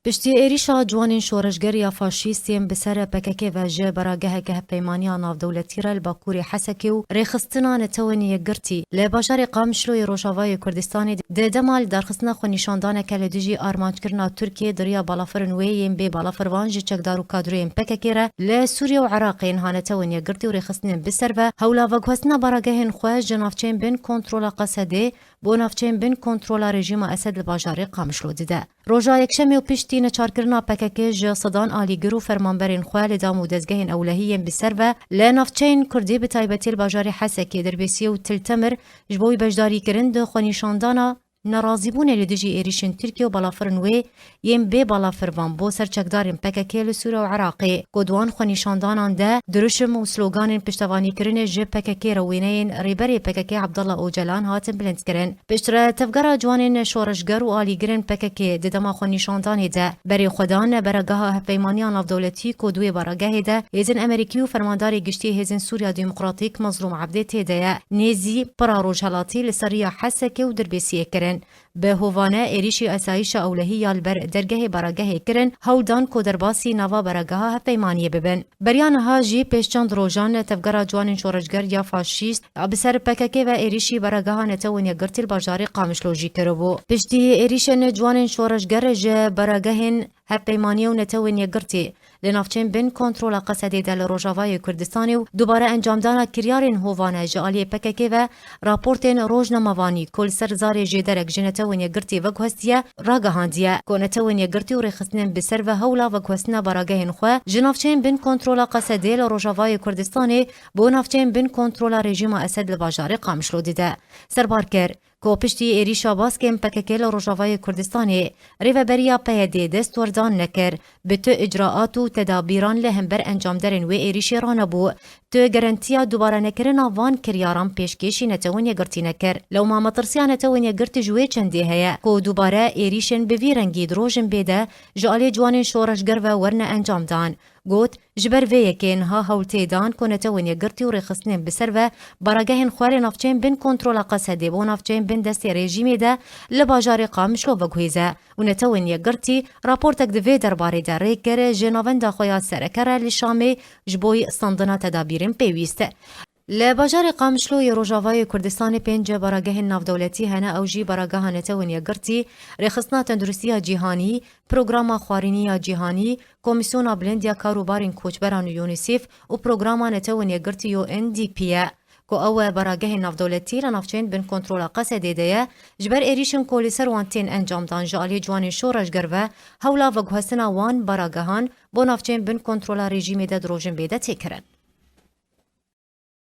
پشتی ایریشا جوانین شورشگر یا فاشیستیم بسر پکک و جه براگه که پیمانی ناودولتی را الباکوری حسکی و ریخستنا نتوانی گرتی لباشر قامشلوی روشاوای کردستانی ده دمال درخستنا خو نشاندان کل دیجی آرمانج کرنا ترکیه دریا بالافرن ویم به بالافروان جه چکدار و کادرویم پکک را ل سوریه و عراق اینها نتوانی گرتی و ریخستنیم بسر و هولا و گوستنا براگه خواه جنافچین بین کنترل قصده بو نافچین بین کنترل رژیم اسد لباشر قامشلو دیده روجا یکشمی و پشتی نچارکرنا پکک جه صدان آلیگر و فرمانبرین خواه لدام و دزگهین اولهیم بسر و لنافچین کردی به تایبتی الباجار حسکی دربیسی و تلتمر جبوی بجداری کرند خونیشاندانا نرازیبون لدیجی ایریشن ترکیه و بالافرن وی یم به بالافروان بو سرچکدارین پککی لسوره و عراقی گدوان خونیشاندانان ده درشم و سلوگانین پشتوانی کرن جه پککی روینین ریبری پککی عبدالله اوجلان هاتن بلند کرن پشتر تفگرا جوانین شورشگر و آلیگرین پککی ددما خونیشاندانی ده بری خودان برگاه هفیمانیان افدولتی کدوی برگاه ده هزین امریکی و فرمانداری گشتی هزین سوریا دموکراتیک مظلوم عبده تیده نیزی پراروجهلاتی لسریا حسکی و دربیسی کرن به هوانه ایریشی اسایش اولهی یالبر درگه براگه کرن هودان کو درباسی نوا براگه هفیمانی ببن بریان ها جی پیشچند روزان تفگرا جوانین شورشگر یا فاشیست بسر پکک و ایریشی براگه نتوانی گرتل بازاری قامشلوجی کربو پشتی ایریشن جوانین شورشگر ج براگهن هفیمانی و نتوانی گرتی لنافچین بین کنترل قصدی دل روجاوای کردستانی و دوباره انجام دانا کریارین هوانه جالی پکک و راپورتین روزنامه‌وانی کل سرزار جدرک جنتوانی گرتی و گوستیه راگهاندیه کنتوانی گرتی و رخصتن بسر و هولا و گوستنا براگهن خو جنافچین بین کنترل قصدی دل روجاوای کردستانی بو نافچین بین کنترل رژیم اسد لباجار قامشلو دیده سربارکر کو پشتی ایریشا باسکم پککل روجاوای کردستانی ریوبریا پیدی دستوردان نکر به تو اجراعات و تدابیران لهمبر انجام درن و ایریشی رانبو تو گرانتیا دوباره نکرنا وان کریاران پیشکشی نتوانی گرتی نکر لو ما مطرسیا نتوانی گرتی جوی چندی هیا کو دوباره ایریشن به ویرنگی دروژن بیده جالی جوان شورشگر و ورنه انجام دان گوت جبر وی که انها هولتی دان کنتوانی گرتی و رخصتن بسر و براگهن خوار نافچین بین کنترل قصدی بو نافچین بین دست رژیمی ده لباجار قامشلو وگویزه و نتوانی گرتی راپورتک دوی درباره در ریکر جناوند خویات سرکر لشامی جبوی استاندنا تدابیرین پیویسته لباجار قامشلو روجاوای کردستان پنج براگه نافدولتی هنه اوجی براگه نتوانی گرتی رخصتنا تندرستی جهانی پروگرام خوارینی جهانی کمیسیون بلندیا کاروبارین کوچبران یونیسف و پروگرام نتوانی گرتی یو ان دی پی کو او براگه نافدولتی لنافچین بین کنترل قصدی ده جبر ایریشن کولیسر وانتین انجام دان جالی جوان شورشگر و هولا و گوهستنا وان براگهان بو نافچین بین کنترل رژیم ده دروژن بیده تکرن